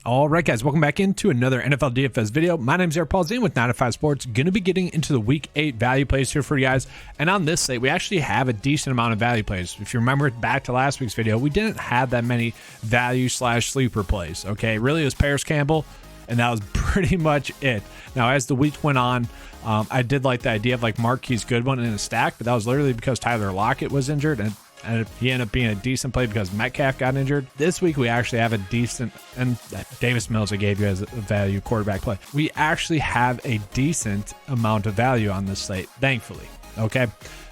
All right, guys, welcome back into another NFL DFS video. My name is Eric Paulzine with 9 to 5 Sports. Going to be getting into the Week 8 value plays here for you guys. And on this slate, we actually have a decent amount of value plays. If you remember back to last week's video, we didn't have that many value/sleeper plays. Okay, really, it was Paris Campbell, and that was pretty much it. Now, as the week went on, I did like the idea of like Marquise Goodwin in a stack, but that was literally because Tyler Lockett was injured, and he ended up being a decent play because Metcalf got injured. This week, we actually have a decent, and Davis Mills I gave you as a value quarterback play. We actually have a decent amount of value on this slate, thankfully. Okay,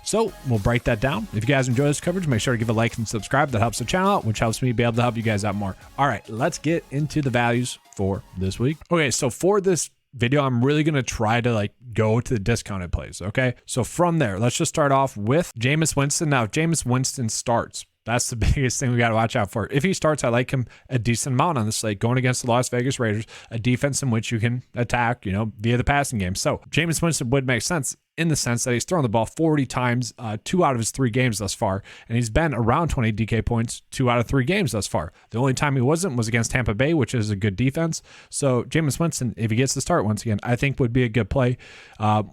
so we'll break that down. If you guys enjoy this coverage, make sure to give a like and subscribe. That helps the channel out, which helps me be able to help you guys out more. All right, let's get into the values for this week. Okay, so for this video, I'm really going to try to like go to the discounted plays. Okay, so from there, let's just start off with Jameis Winston. Now, if Jameis Winston starts, that's the biggest thing we got to watch out for. If he starts, I like him a decent amount on the slate, going against the Las Vegas Raiders, a defense in which you can attack, via the passing game. So Jameis Winston would make sense in the sense that he's thrown the ball 40 times, 2 out of his 3 games thus far, and he's been around 20 DK points 2 out of 3 games thus far. The only time he wasn't was against Tampa Bay, which is a good defense. So Jameis Winston, if he gets to start once again, I think would be a good play.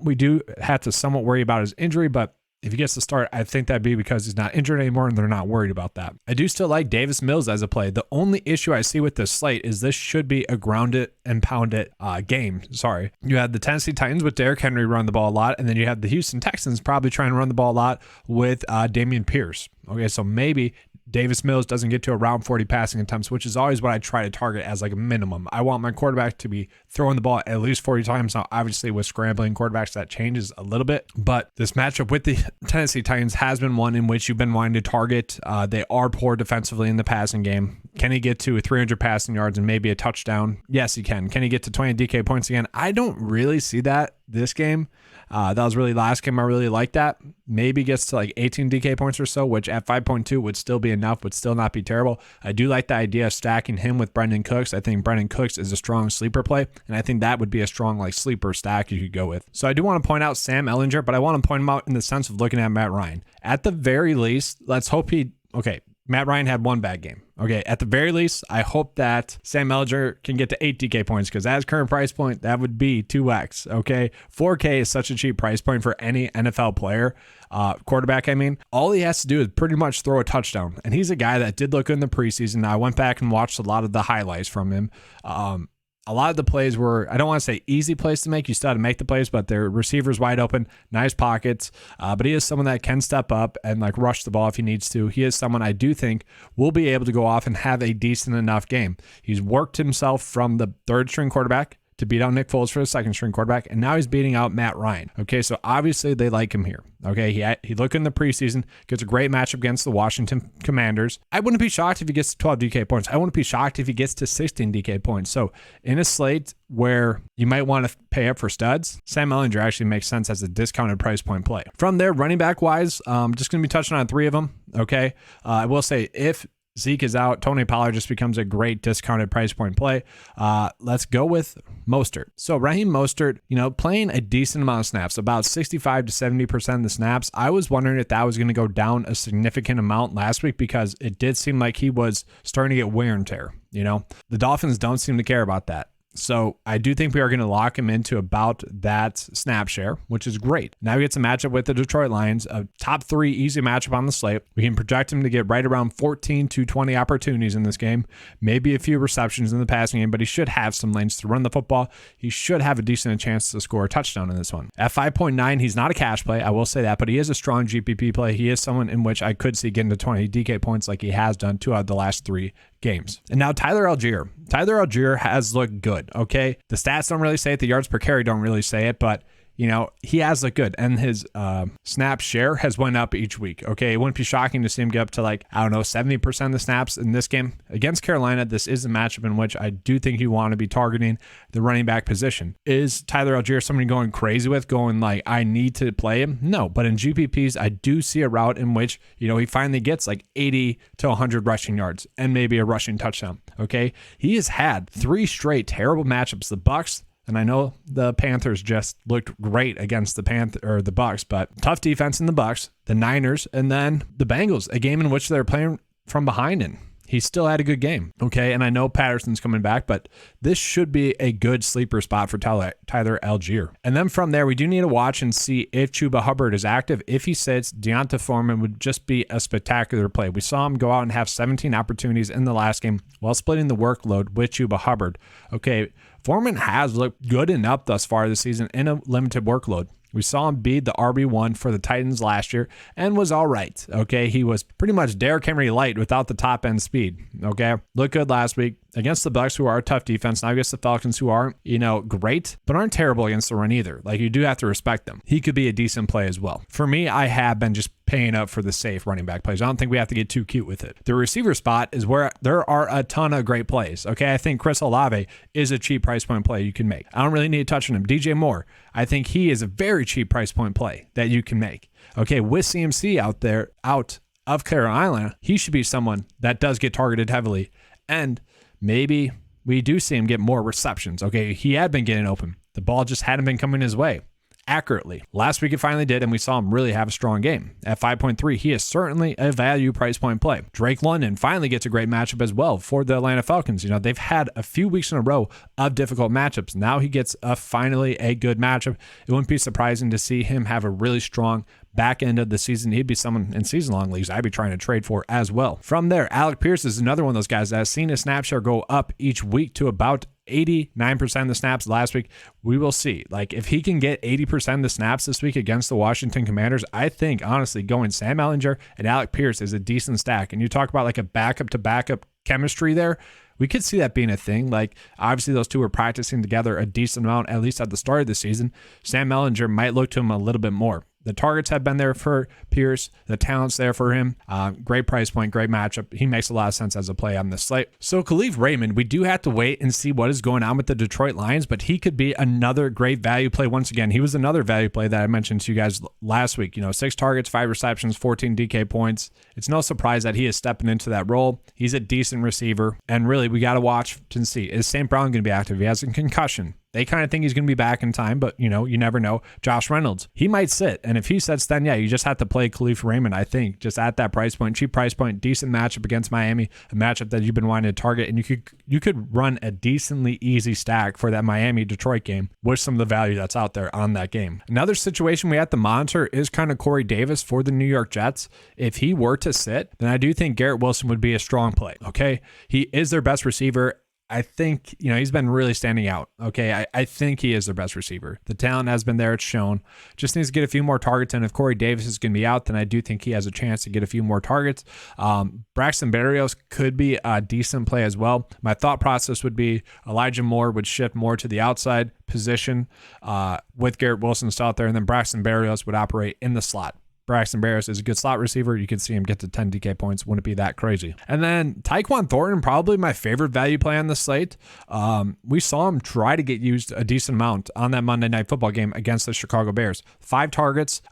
We do have to somewhat worry about his injury, but if he gets to start, I think that'd be because he's not injured anymore and they're not worried about that. I do still like Davis Mills as a play. The only issue I see with this slate is this should be a ground it and pound it game. Sorry. You had the Tennessee Titans with Derrick Henry run the ball a lot, and then you have the Houston Texans probably trying to run the ball a lot with Dameon Pierce. Okay, so maybe Davis Mills doesn't get to around 40 passing attempts, which is always what I try to target as like a minimum. I want my quarterback to be throwing the ball at least 40 times. Now, obviously, with scrambling quarterbacks, that changes a little bit. But this matchup with the Tennessee Titans has been one in which you've been wanting to target. They are poor defensively in the passing game. Can he get to 300 passing yards and maybe a touchdown? Yes, he can. Can he get to 20 DK points again? I don't really see that this game. That was really last game. I really like that. Maybe gets to like 18 DK points or so, which at 5.2 would still be enough, would still not be terrible. I do like the idea of stacking him with Brendan Cooks. I think Brendan Cooks is a strong sleeper play, and I think that would be a strong like sleeper stack you could go with. So I do want to point out Sam Ehlinger, but I want to point him out in the sense of looking at Matt Ryan. At the very least, let's hope Matt Ryan had one bad game. Okay, at the very least, I hope that Sam Ehlinger can get to 8 DK points because at his current price point, that would be 2x. Okay, 4K is such a cheap price point for any NFL player, quarterback. I mean, all he has to do is pretty much throw a touchdown, and he's a guy that did look good in the preseason. Now, I went back and watched a lot of the highlights from him. A lot of the plays were, I don't want to say easy plays to make. You still have to make the plays, but their receivers wide open, nice pockets. But he is someone that can step up and like rush the ball if he needs to. He is someone I do think will be able to go off and have a decent enough game. He's worked himself from the 3rd string quarterback to beat out Nick Foles for the 2nd string quarterback, and now he's beating out Matt Ryan. Okay, so obviously they like him here. Okay, he looked in the preseason, gets a great matchup against the Washington Commanders. I wouldn't be shocked if he gets to 12 DK points. I wouldn't be shocked if he gets to 16 DK points. So in a slate where you might want to pay up for studs, Sam Ehlinger actually makes sense as a discounted price point play. From there, running back wise, I'm just going to be touching on 3 of them. Okay, I will say if Zeke is out, Tony Pollard just becomes a great discounted price point play. Let's go with Mostert. So Raheem Mostert, playing a decent amount of snaps, about 65 to 70% of the snaps. I was wondering if that was going to go down a significant amount last week because it did seem like he was starting to get wear and tear. The Dolphins don't seem to care about that. So I do think we are going to lock him into about that snap share, which is great. Now he gets a matchup with the Detroit Lions, a top 3 easy matchup on the slate. We can project him to get right around 14 to 20 opportunities in this game, maybe a few receptions in the passing game, but he should have some lanes to run the football. He should have a decent chance to score a touchdown in this one. At 5.9, he's not a cash play, I will say that, but he is a strong GPP play. He is someone in which I could see getting to 20 DK points like he has done 2 out of the last 3 games. And now Tyler Algier. Tyler Algier has looked good, okay? The stats don't really say it. The yards per carry don't really say it, but he has looked good, and his snap share has went up each week. Okay, it wouldn't be shocking to see him get up to 70% of the snaps in this game against Carolina. This is a matchup in which I do think you want to be targeting the running back position. Is Tyler Algier somebody going crazy with, going like, I need to play him? No, but in GPPs, I do see a route in which, he finally gets 80 to 100 rushing yards and maybe a rushing touchdown. Okay, he has had 3 straight terrible matchups. The Bucs, And I know the Panthers just looked great against the Bucs, but tough defense in the Bucs, the Niners, and then the Bengals, a game in which they're playing from behind in. he still had a good game. Okay. And I know Patterson's coming back, but this should be a good sleeper spot for Tyler Algier. And then from there, we do need to watch and see if Chuba Hubbard is active. If he sits, Deonta Foreman would just be a spectacular play. We saw him go out and have 17 opportunities in the last game while splitting the workload with Chuba Hubbard. Okay. Foreman has looked good enough thus far this season in a limited workload. We saw him be the RB1 for the Titans last year and was all right. Okay. He was pretty much Derrick Henry light without the top end speed. Okay. Looked good last week against the Bucs, who are a tough defense. Now against the Falcons, who aren't, great, but aren't terrible against the run either. Like, you do have to respect them. He could be a decent play as well. For me, I have been just paying up for the safe running back plays. I don't think we have to get too cute with it. The receiver spot is where there are a ton of great plays. Okay. I think Chris Olave is a cheap price point play you can make. I don't really need to touch on him. DJ Moore, I think he is a very cheap price point play that you can make. Okay. With CMC out of Carolina, he should be someone that does get targeted heavily. And maybe we do see him get more receptions. Okay. He had been getting open. The ball just hadn't been coming his way accurately. Last week it finally did, and we saw him really have a strong game. At 5.3, he is certainly a value price point play. Drake London finally gets a great matchup as well for the Atlanta Falcons. They've had a few weeks in a row of difficult matchups. Now he gets finally a good matchup. It wouldn't be surprising to see him have a really strong back end of the season. He'd be someone in season-long leagues I'd be trying to trade for as well. From there, Alec Pierce is another one of those guys that has seen his snap share go up each week to about 89% of the snaps last week. We will see. Like, if he can get 80% of the snaps this week against the Washington Commanders, I think, honestly, going Sam Ehlinger and Alec Pierce is a decent stack. And you talk about like a backup to backup chemistry there. We could see that being a thing. Like, obviously, those two were practicing together a decent amount, at least at the start of the season. Sam Ehlinger might look to him a little bit more. The targets have been there for Pierce. The talent's there for him. Great price point, great matchup. He makes a lot of sense as a play on this slate. So Khalif Raymond, we do have to wait and see what is going on with the Detroit Lions, but he could be another great value play once again. He was another value play that I mentioned to you guys last week. 6 targets, 5 receptions, 14 DK points. It's no surprise that he is stepping into that role. He's a decent receiver, and really, we got to watch to see, is St. Brown going to be active? He has a concussion. They kind of think he's going to be back in time, but, you never know. Josh Reynolds, he might sit. And if he sits, then, yeah, you just have to play Khalif Raymond, I think, just at that price point. Cheap price point, decent matchup against Miami, a matchup that you've been wanting to target. And you could run a decently easy stack for that Miami-Detroit game with some of the value that's out there on that game. Another situation we have to monitor is kind of Corey Davis for the New York Jets. If he were to sit, then I do think Garrett Wilson would be a strong play, okay? He is their best receiver. I think, he's been really standing out. Okay. I think he is their best receiver. The talent has been there. It's shown. Just needs to get a few more targets. And if Corey Davis is going to be out, then I do think he has a chance to get a few more targets. Braxton Berrios could be a decent play as well. My thought process would be Elijah Moore would shift more to the outside position with Garrett Wilson still out there. And then Braxton Berrios would operate in the slot. Braxton Berrios is a good slot receiver. You can see him get to 10 DK points. Wouldn't be that crazy. And then Tyquan Thornton, probably my favorite value play on the slate. We saw him try to get used a decent amount on that Monday Night Football game against the Chicago Bears. 5 targets,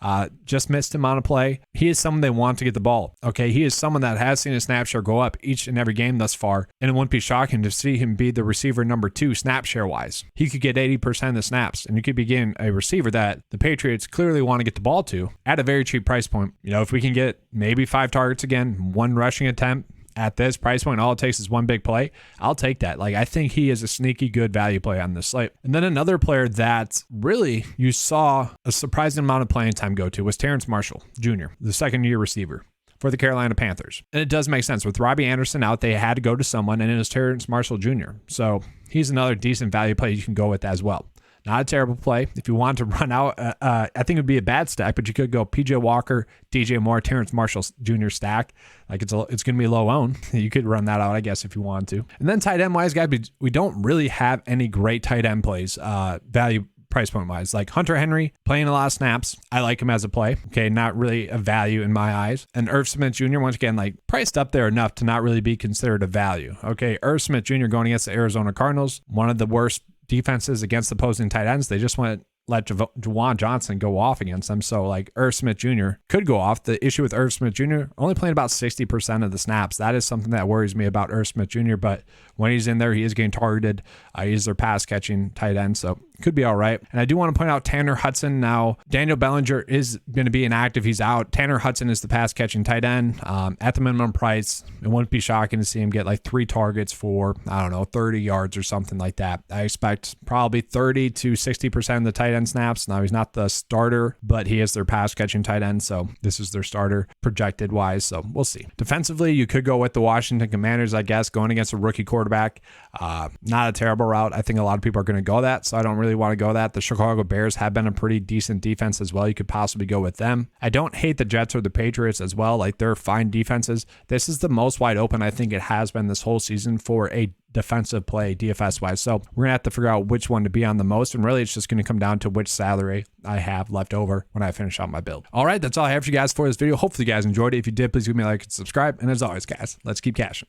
just missed him on a play. He is someone they want to get the ball. Okay, he is someone that has seen his snap share go up each and every game thus far, and it wouldn't be shocking to see him be the receiver number 2 snap share wise. He could get 80% of the snaps, and you could be getting a receiver that the Patriots clearly want to get the ball to at a very cheap price point. If we can get maybe 5 targets again, 1 rushing attempt at this price point, all it takes is 1 big play. I'll take that. Like, I think he is a sneaky good value play on this slate. And then another player that really you saw a surprising amount of playing time go to was Terrence Marshall Jr., the second-year receiver for the Carolina Panthers. And it does make sense. With Robbie Anderson out, they had to go to someone, and it was Terrence Marshall Jr. So he's another decent value play you can go with as well. Not a terrible play. If you want to run out, I think it would be a bad stack, but you could go PJ Walker, DJ Moore, Terrence Marshall Jr. stack. Like, it's going to be low owned. You could run that out, I guess, if you want to. And then tight end wise, guys, we don't really have any great tight end plays, value price point wise. Like Hunter Henry playing a lot of snaps. I like him as a play. Okay, not really a value in my eyes. And Irv Smith Jr., once again, like priced up there enough to not really be considered a value. Okay, Irv Smith Jr. going against the Arizona Cardinals, one of the worst defenses against opposing tight ends. They just went let Juwan Johnson go off against them. So like Irv Smith Jr. could go off. The issue with Irv Smith Jr. only playing about 60% of the snaps. That is something that worries me about Irv Smith Jr. But when he's in there, he is getting targeted. He's their pass catching tight end. So could be all right. And I do want to point out Tanner Hudson. Now, Daniel Bellinger is going to be inactive. He's out. Tanner Hudson is the pass catching tight end at the minimum price. It wouldn't be shocking to see him get like 3 targets for, I don't know, 30 yards or something like that. I expect probably 30 to 60% of the tight end snaps. Now, he's not the starter, but he is their pass catching tight end. So this is their starter projected wise. So we'll see. Defensively, you could go with the Washington Commanders, I guess, going against a rookie quarterback. Not a terrible route. I think a lot of people are going to go that. So I don't really want to go that. The Chicago Bears have been a pretty decent defense as well. You could possibly go with them. I don't hate the Jets or the Patriots as well. Like, they're fine defenses. This is the most wide open I think it has been this whole season for a defensive play DFS wise. So we're gonna have to figure out which one to be on the most, and really it's just going to come down to which salary I have left over when I finish out my build. All right, that's all I have for you guys for this video. Hopefully you guys enjoyed it. If you did, please give me a like and subscribe, and as always guys, let's keep cashing.